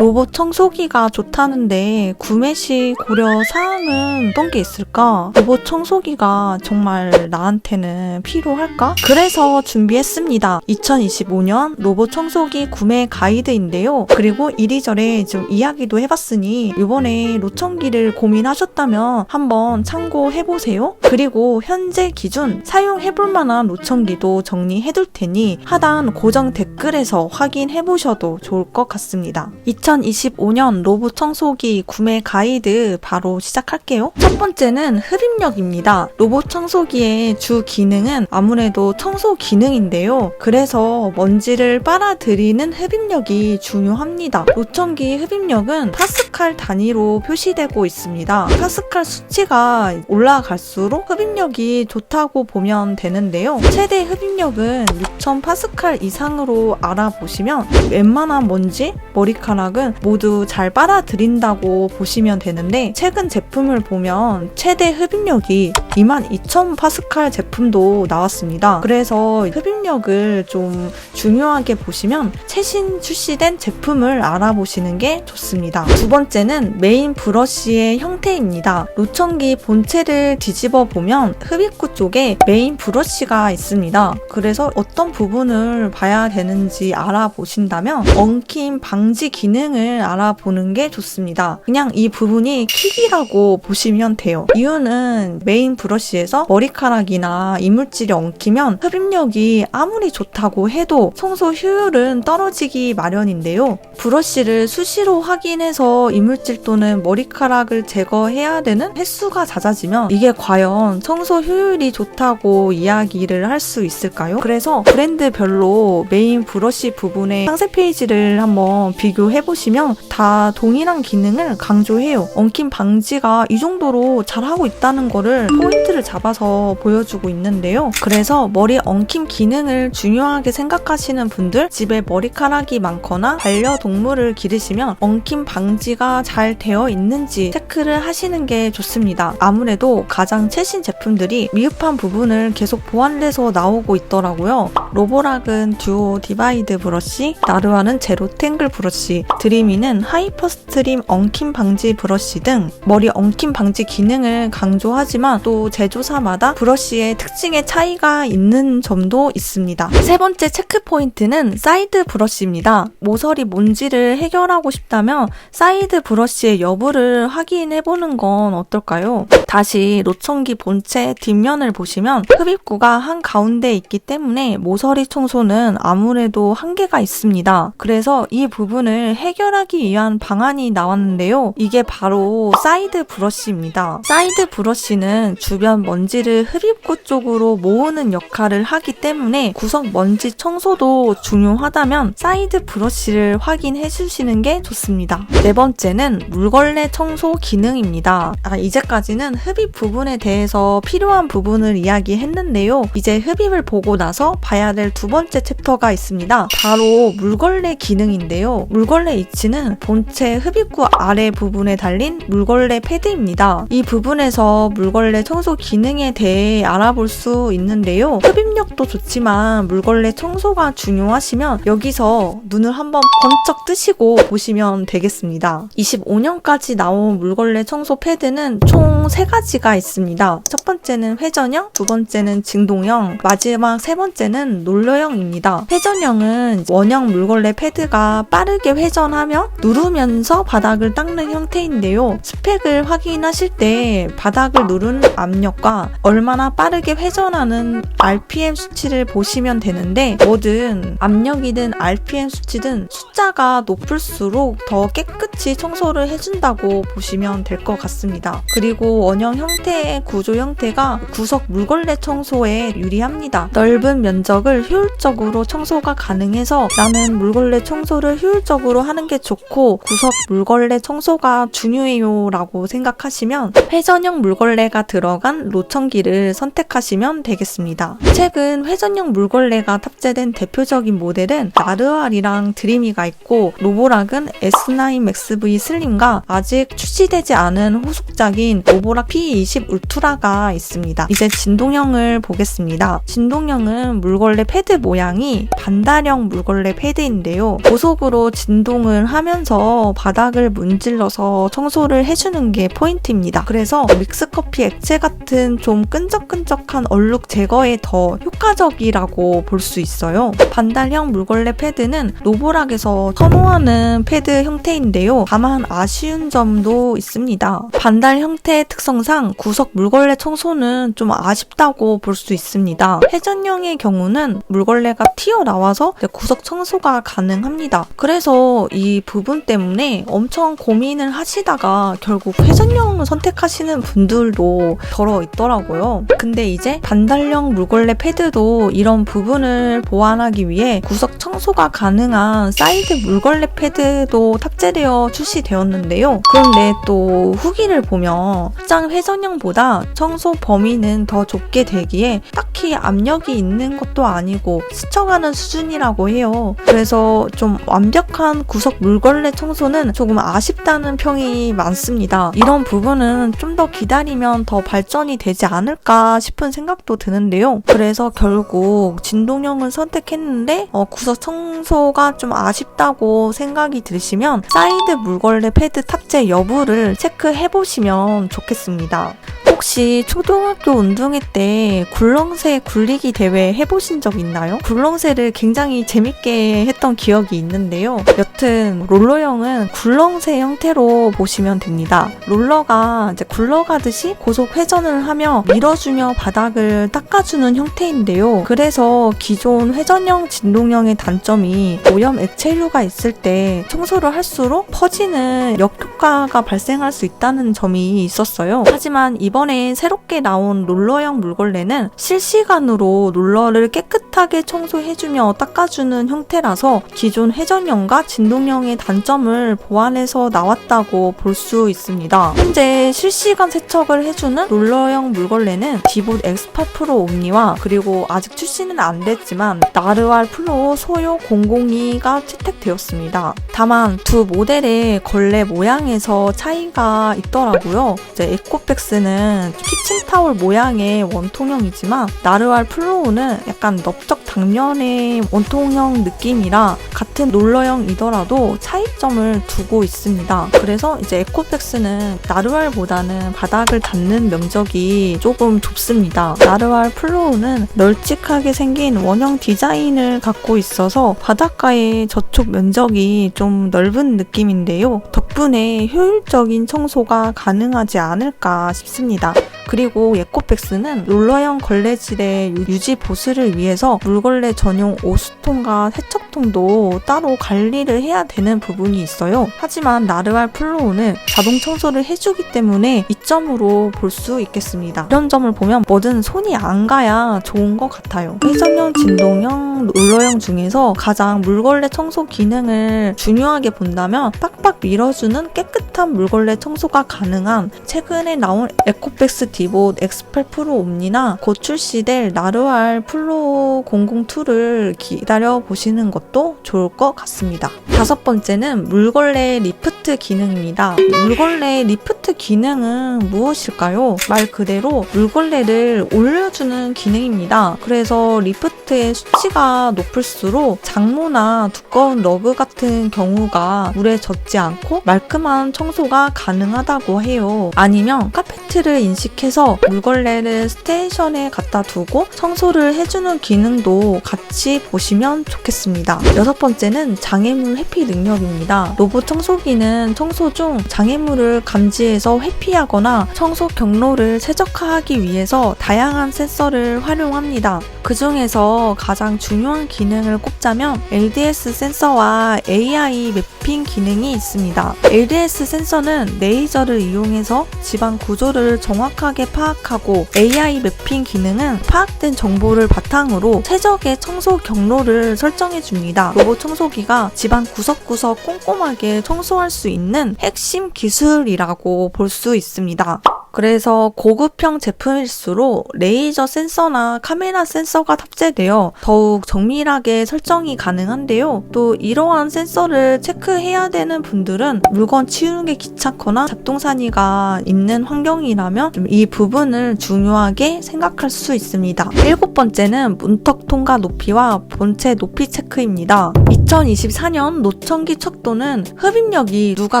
로봇 청소기가 좋다는데 구매 시 고려 사항은 어떤 게 있을까? 로봇 청소기가 정말 나한테는 필요할까? 그래서 준비했습니다. 2025년 로봇 청소기 구매 가이드인데요. 그리고 이리저리 좀 이야기도 해봤으니 이번에 로청기를 고민하셨다면 한번 참고해보세요. 그리고 현재 기준 사용해볼 만한 로청기도 정리해둘 테니 하단 고정 댓글에서 확인해보셔도 좋을 것 같습니다. 2025년 로봇 청소기 구매 가이드 바로 시작할게요. 첫 번째는 흡입력입니다. 로봇 청소기의 주 기능은 아무래도 청소 기능인데요. 그래서 먼지를 빨아들이는 흡입력이 중요합니다. 로청기 흡입력은 파스칼 단위로 표시되고 있습니다. 파스칼 수치가 올라갈수록 흡입력이 좋다고 보면 되는데요. 최대 흡입력은 6000 파스칼 이상으로 알아보시면 웬만한 먼지, 머리카락은 모두 잘 빨아들인다고 보시면 되는데 최근 제품을 보면 최대 흡입력이 22000 파스칼 제품도 나왔습니다. 그래서 흡입력을 좀 중요하게 보시면 최신 출시된 제품을 알아보시는 게 좋습니다. 두 번째는 메인 브러쉬의 형태입니다. 로청기 본체를 뒤집어 보면 흡입구 쪽에 메인 브러쉬가 있습니다. 그래서 어떤 부분을 봐야 되는지 알아보신다면 엉킴 방지 기능을 알아보는 게 좋습니다. 그냥 이 부분이 킥이라고 보시면 돼요. 이유는 메인 브러쉬에서 머리카락이나 이물질이 엉키면 흡입력이 아무리 좋다고 해도 청소 효율은 떨어지기 마련인데요. 브러쉬를 수시로 확인해서 이물질 또는 머리카락을 제거해야 되는 횟수가 낮아지면 이게 과연 청소 효율이 좋다고 이야기를 할 수 있을까요? 그래서 브랜드별로 메인 브러쉬 부분의 상세 페이지를 한번 비교해보시면 다 동일한 기능을 강조해요. 엉킴 방지가 이 정도로 잘하고 있다는 거를 포인트를 잡아서 보여주고 있는데요. 그래서 머리 엉킴 기능을 중요하게 생각하시는 분들, 집에 머리카락이 많거나 반려동물을 기르시면 엉킴 방지가 잘 되어 있는지 체크를 하시는 게 좋습니다. 아무래도 가장 최신 제품들이 미흡한 부분을 계속 보완돼서 나오고 있더라고요. 로보락은 듀오 디바이드 브러쉬, 나르와는 제로 탱글 브러쉬, 드리미는 하이퍼 스트림 엉킴 방지 브러쉬 등 머리 엉킴 방지 기능을 강조하지만 또 제조사마다 브러쉬의 특징에 차이가 있는 점도 있습니다. 세 번째 체크 포인트는 사이드 브러쉬입니다. 모서리 먼지를 해결하고 싶다면 사이드 브러쉬의 여부를 확인해보는 건 어떨까요? 다시 로청기 본체 뒷면을 보시면 흡입구가 한가운데 있기 때문에 모서리 청소는 아무래도 한계가 있습니다. 그래서 이 부분을 해결하기 위한 방안이 나왔는데요. 이게 바로 사이드 브러쉬입니다. 사이드 브러쉬는 주변 먼지를 흡입구 쪽으로 모으는 역할을 하기 때문에 구석 먼지 청소도 중요하다면 사이드 브러쉬를 확인해 주시는 게 좋습니다. 네 번째는 물걸레 청소 기능입니다. 이제까지는 흡입 부분에 대해서 필요한 부분을 이야기했는데요. 이제 흡입을 보고 나서 봐야 될 두 번째 챕터가 있습니다. 바로 물걸레 기능인데요. 물걸레 위치는 본체 흡입구 아래 부분에 달린 물걸레 패드입니다. 이 부분에서 물걸레 청소 기능에 대해 알아볼 수 있는데요. 흡입력도 좋지만 물걸레 청소가 중요하시면 여기서 눈을 한번 번쩍 뜨시고 보시면 되겠습니다. 25년까지 나온 물걸레 청소 패드는 총 3가지가 있습니다. 첫 번째는 회전형, 두 번째는 진동형, 마지막 세 번째는 롤러형입니다. 회전형은 원형 물걸레 패드가 빠르게 회전하며 누르면서 바닥을 닦는 형태인데요. 스펙을 확인하실 때 바닥을 누르는 압력과 얼마나 빠르게 회전하는 RPM 수치를 보시면 되는데 뭐든 압력이든 RPM 수치든 숫자가 높을수록 더 깨끗이 청소를 해준다고 보시면 될 것 같습니다. 그리고 원형 형태의 구조 형태가 구석 물걸레 청소에 유리합니다. 넓은 면적을 효율적으로 청소가 가능해서 나는 물걸레 청소를 효율적으로 하는 게 좋고 구석 물걸레 청소가 중요해요 라고 생각하시면 회전형 물걸레가 들어간 로청기를 선택하시면 되겠습니다. 최근 회전형 물걸레가 탑재된 대표적인 모델은 나르알이랑 드리미가 있고 로보락은 S9 맥스 V 슬림과 아직 출시되지 않은 후속작인 로보락 P20 울트라가 있습니다. 이제 진동형을 보겠습니다. 진동형은 물걸레 패드 모양이 반달형 물걸레 패드인데요. 고속으로 진동 이동을 하면서 바닥을 문질러서 청소를 해주는 게 포인트입니다. 그래서 믹스커피 액체 같은 좀 끈적끈적한 얼룩 제거에 더 효과적이라고 볼 수 있어요. 반달형 물걸레 패드는 노보락에서 선호하는 패드 형태인데요. 다만 아쉬운 점도 있습니다. 반달 형태의 특성상 구석 물걸레 청소는 좀 아쉽다고 볼 수 있습니다. 회전형의 경우는 물걸레가 튀어나와서 구석 청소가 가능합니다. 그래서 이 부분 때문에 엄청 고민을 하시다가 결국 회전형을 선택하시는 분들도 덜어 있더라고요. 근데 이제 반달형 물걸레 패드도 이런 부분을 보완하기 위해 구석 청소가 가능한 사이드 물걸레 패드도 탑재되어 출시되었는데요. 그런데 또 후기를 보면 확장 회전형보다 청소 범위는 더 좁게 되기에 딱히 압력이 있는 것도 아니고 스쳐가는 수준이라고 해요. 그래서 좀 완벽한 구석 물걸레 청소는 조금 아쉽다는 평이 많습니다. 이런 부분은 좀 더 기다리면 더 발전이 되지 않을까 싶은 생각도 드는데요. 그래서 결국 진동형을 선택했는데 구석 청소가 좀 아쉽다고 생각이 드시면 사이드 물걸레 패드 탑재 여부를 체크해보시면 좋겠습니다. 혹시 초등학교 운동회 때 굴렁쇠 굴리기 대회 해보신 적 있나요? 굴렁쇠를 굉장히 재밌게 했던 기억이 있는데요. 여튼 롤러형은 굴렁쇠 형태로 보시면 됩니다. 롤러가 이제 굴러가듯이 고속 회전을 하며 밀어주며 바닥을 닦아주는 형태인데요. 그래서 기존 회전형 진동형의 단점이 오염 액체류가 있을 때 청소를 할수록 퍼지는 역효과가 발생할 수 있다는 점이 있었어요. 하지만 이번에 새롭게 나온 롤러형 물걸레는 실시간으로 롤러를 깨끗하게 청소해주며 닦아주는 형태라서 기존 회전형과 진동형의 단점을 보완해서 나왔다고 볼 수 있습니다. 현재 실시간 세척을 해주는 롤러형 물걸레는 디봇 X8 프로 옴니와 그리고 아직 출시는 안 됐지만 나르왈 플로 소요 002가 채택되었습니다. 다만 두 모델의 걸레 모양에서 차이가 있더라고요. 이제 에코백스는 키친타올 모양의 원통형이지만 나르왈 플로우는 약간 넓적 당면의 원통형 느낌이라 같은 롤러형이더라도 차이점을 두고 있습니다. 그래서 이제 에코백스는 나르왈보다는 바닥을 닿는 면적이 조금 좁습니다. 나르왈 플로우는 널찍하게 생긴 원형 디자인을 갖고 있어서 바닷가의 저촉 면적이 좀 넓은 느낌인데요. 덕분에 효율적인 청소가 가능하지 않을까 싶습니다. 그리고 에코백스는 롤러형 걸레질의 유지 보수를 위해서 물걸레 전용 오수통과 세척통도 따로 관리를 해야 되는 부분이 있어요. 하지만 나르왈 플로우는 자동 청소를 해주기 때문에 이점으로 볼 수 있겠습니다. 이런 점을 보면 뭐든 손이 안 가야 좋은 것 같아요. 회전형, 진동형, 롤러형 중에서 가장 물걸레 청소 기능을 중요하게 본다면 빡빡 밀어주는 깨끗한 물걸레 청소가 가능한 최근에 나온 에코백스 디봇 X8 프로 옴니나 곧 출시될 나르왈 플로 002를 기다려보시는 것도 좋을 것 같습니다. 다섯 번째는 물걸레 리프트 기능입니다. 물걸레 리프트 기능은 무엇일까요? 말 그대로 물걸레를 올려주는 기능입니다. 그래서 리프트의 수치가 높을수록 장모나 두꺼운 러그 같은 경우가 물에 젖지 않고 말끔한 청소가 가능하다고 해요. 아니면 카페트를 인식해서 물걸레를 스테이션에 갖다 두고 청소를 해주는 기능도 같이 보시면 좋겠습니다. 여섯 번째는 장애물 회피 능력입니다. 로봇 청소기는 청소 중 장애물을 감지해서 회피하거나 청소 경로를 최적화하기 위해서 다양한 센서를 활용합니다. 그 중에서 가장 중요한 기능을 꼽자면 LDS 센서와 AI 매핑 기능이 있습니다. LDS 센서는 레이저를 이용해서 집안 구조를 정확하게 파악하고 AI 매핑 기능은 파악된 정보를 바탕으로 최적의 청소 경로를 설정해줍니다. 로봇 청소기가 집안 구석구석 꼼꼼하게 청소할 수 있는 핵심 기술이라고 볼 수 있습니다. 그래서 고급형 제품일수록 레이저 센서나 카메라 센서가 탑재되어 더욱 정밀하게 설정이 가능한데요. 또 이러한 센서를 체크해야 되는 분들은 물건 치우는 게 귀찮거나 잡동사니가 있는 환경이라면 좀 이 부분을 중요하게 생각할 수 있습니다. 7번째는 문턱 통과 높이와 본체 높이 체크입니다. 2024년 노천기 척도는 흡입력이 누가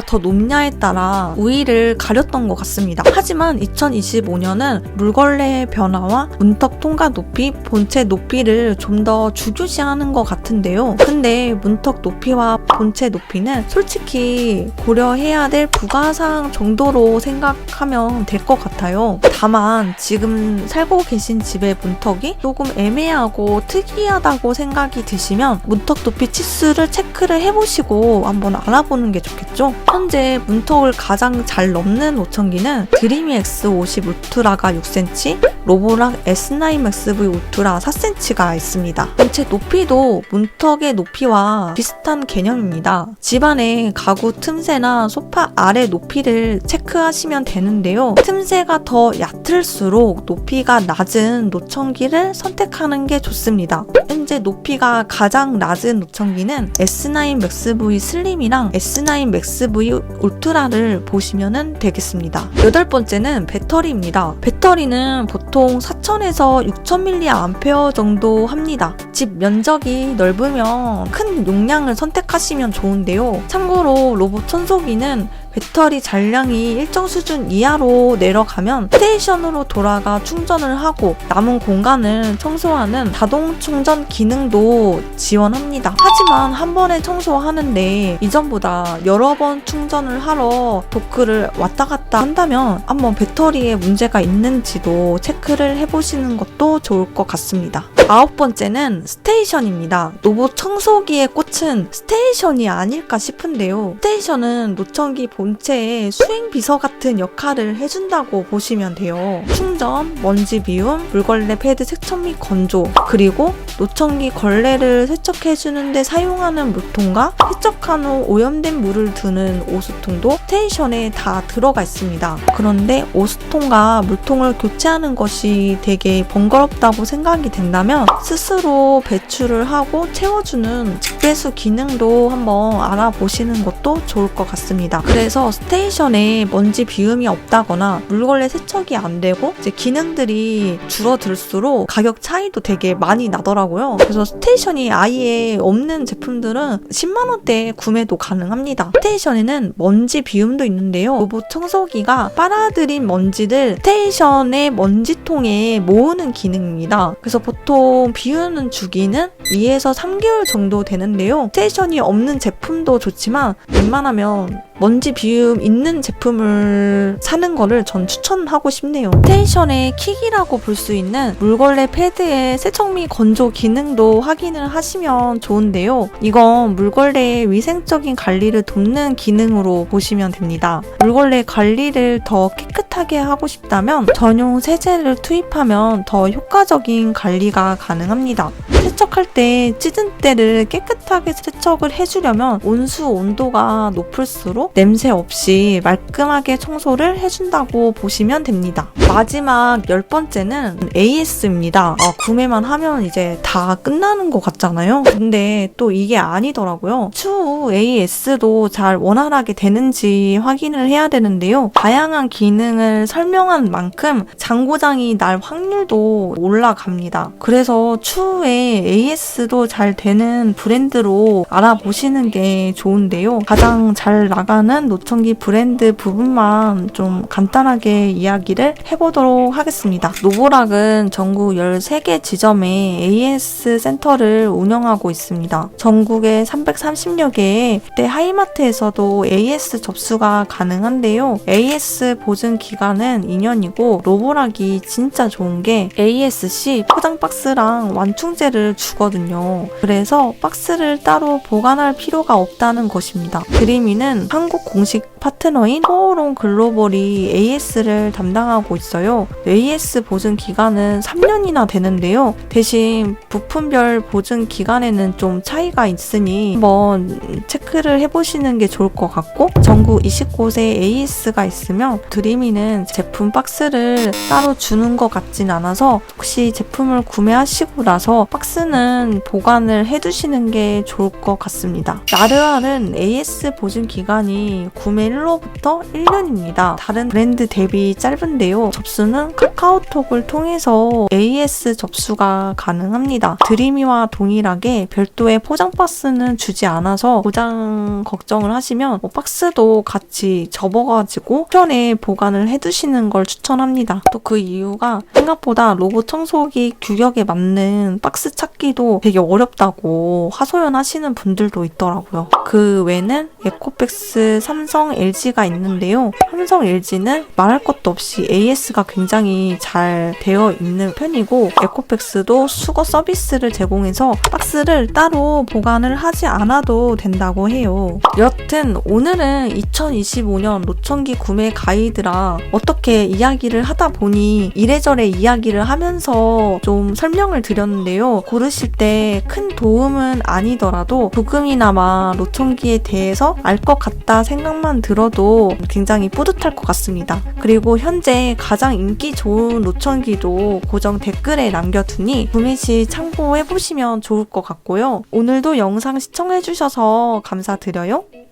더 높냐에 따라 우위를 가렸던 것 같습니다. 하지만 2025년은 물걸레의 변화와 문턱 통과 높이, 본체 높이를 좀 더 중요시하는 것 같은데요. 근데 문턱 높이와 본체 높이는 솔직히 고려해야 될 부가사항 정도로 생각하면 될 것 같아요. 다만 지금 살고 계신 집의 문턱이 조금 애매하고 특이하다고 생각이 드시면 문턱 높이 치수를 체크를 해보시고 한번 알아보는 게 좋겠죠. 현재 문턱을 가장 잘 넘는 노천기는 드리미 X50 울트라가 6cm, 로보락 S9 맥스 V 울트라 4cm가 있습니다. 본체 높이도 문턱의 높이와 비슷한 개념입니다. 집안의 가구 틈새나 소파 아래 높이를 체크하시면 되는데요. 틈새가 더 얕을수록 높이가 낮은 노천기를 선택하는 게 좋습니다. 현재 높이가 가장 낮은 노천기는 S9 맥스 V 슬림이랑 S9 맥스 V 울트라를 보시면 되겠습니다. 8번째는 배터리입니다. 배터리는 보통 4000에서 6000mAh 정도 합니다. 집 면적이 넓으면 큰 용량을 선택하시면 좋은데요. 참고로 로봇 청소기는 배터리 잔량이 일정 수준 이하로 내려가면 스테이션으로 돌아가 충전을 하고 남은 공간을 청소하는 자동 충전 기능도 지원합니다. 하지만 한 번에 청소하는데 이전보다 여러 번 충전을 하러 도크를 왔다 갔다 한다면 한번 배터리에 문제가 있는지도 체크를 해보시는 것도 좋을 것 같습니다. 9번째는 스테이션입니다. 로봇 청소기의 꽃은 스테이션이 아닐까 싶은데요. 스테이션은 노천기 본체의 수행 비서 같은 역할을 해준다고 보시면 돼요. 충전, 먼지 비움, 물걸레 패드 세척 및 건조, 그리고 노천기 걸레를 세척해주는데 사용하는 물통과 세척한 후 오염된 물을 두는 오수통도 스테이션에 다 들어가 있습니다. 그런데 오수통과 물통을 교체하는 것이 되게 번거롭다고 생각이 된다면 스스로 배출을 하고 채워주는 직배수 기능도 한번 알아보시는 것도 좋을 것 같습니다. 그래서 스테이션에 먼지 비움이 없다거나 물걸레 세척이 안 되고 이제 기능들이 줄어들수록 가격 차이도 되게 많이 나더라고요. 그래서 스테이션이 아예 없는 제품들은 10만 원대에 구매도 가능합니다. 스테이션에는 먼지 비움도 있는데요. 로봇 청소기가 빨아들인 먼지를 스테이션의 먼지통에 모으는 기능입니다. 그래서 보통 비우는 주기는 2에서 3개월 정도 되는데요. 스테이션이 없는 제품도 좋지만 웬만하면 먼지 비움 있는 제품을 사는 거를 전 추천하고 싶네요. 스테이션의 킥이라고 볼 수 있는 물걸레 패드의 세척 및 건조 기능도 확인을 하시면 좋은데요. 이건 물걸레의 위생적인 관리를 돕는 기능으로 보시면 됩니다. 물걸레 관리를 더 깨끗하게 하고 싶다면 전용 세제를 투입하면 더 효과적인 관리가 가능합니다. 세척할 때 찌든 때를 깨끗하게 세척을 해주려면 온수 온도가 높을수록 냄새 없이 말끔하게 청소를 해준다고 보시면 됩니다. 마지막 10번째는 AS입니다. 구매만 하면 이제 다 끝나는 것 같잖아요. 근데 또 이게 아니더라고요. 추후 AS도 잘 원활하게 되는지 확인을 해야 되는데요. 다양한 기능을 설명한 만큼 장고장이 날 확률도 올라갑니다. 그래서 추후에 AS도 잘 되는 브랜드로 알아보시는 게 좋은데요. 가장 잘 나가는 노천기 브랜드 부분만 좀 간단하게 이야기를 해보도록 하겠습니다. 로보락은 전국 13개 지점에 AS 센터를 운영하고 있습니다. 전국에 330여 개의 하이마트에서도 AS 접수가 가능한데요. AS 보증 기간은 2년이고 로보락이 진짜 좋은 게 AS-C 포장 박스랑 완충제를 주거든요. 그래서 박스를 따로 보관할 필요가 없다는 것입니다. 드리미는 한국 공식 파트너인 포어롱 글로벌이 AS를 담당하고 있어요. AS 보증 기간은 3년이나 되는데요. 대신 부품별 보증 기간에는 좀 차이가 있으니 한번 체크를 해보시는 게 좋을 것 같고, 전국 20곳에 AS가 있으면 드림이는 제품 박스를 따로 주는 것 같진 않아서 혹시 제품을 구매하시고 나서 박스는 보관을 해두시는 게 좋을 것 같습니다. 나르알은 AS 보증 기간이 구매일로부터 1년입니다. 다른 브랜드 대비 짧은데요. 접수는 카카오톡을 통해서 AS 접수가 가능합니다. 드림이와 동일하게 별도의 포장 박스는 주지 않아서 포장 걱정을 하시면 박스도 같이 접어가지고 쿠션에 보관을 해두시는 걸 추천합니다. 또 그 이유가 생각보다 로봇 청소기 규격에 맞는 박스 찾기도 되게 어렵다고 하소연하시는 분들도 있더라고요. 그 외에는 에코백스, 삼성, LG가 있는데요. 삼성, LG는 말할 것도 없이 AS가 굉장히 잘 되어 있는 편이고, 에코백스도 수거 서비스를 제공해서 박스를 따로 보관을 하지 않아도 된다고 해요. 여튼 오늘은 2025년 노천기 구매 가이드라 어떻게 이야기를 하다 보니 이래저래 이야기를 하면서 좀 설명을 드렸는데요. 고르실 때 큰 도움은 아니더라도 조금이나마 노천기에 대해서 알 것 같다 생각만 들어도 굉장히 뿌듯할 것 같습니다. 그리고 현재 가장 인기 좋은 노천기도 고정 댓글에 남겨두니 구매 시 참고해보시면 좋을 것 같고요. 오늘도 영상 시청해주셔서 감사드려요.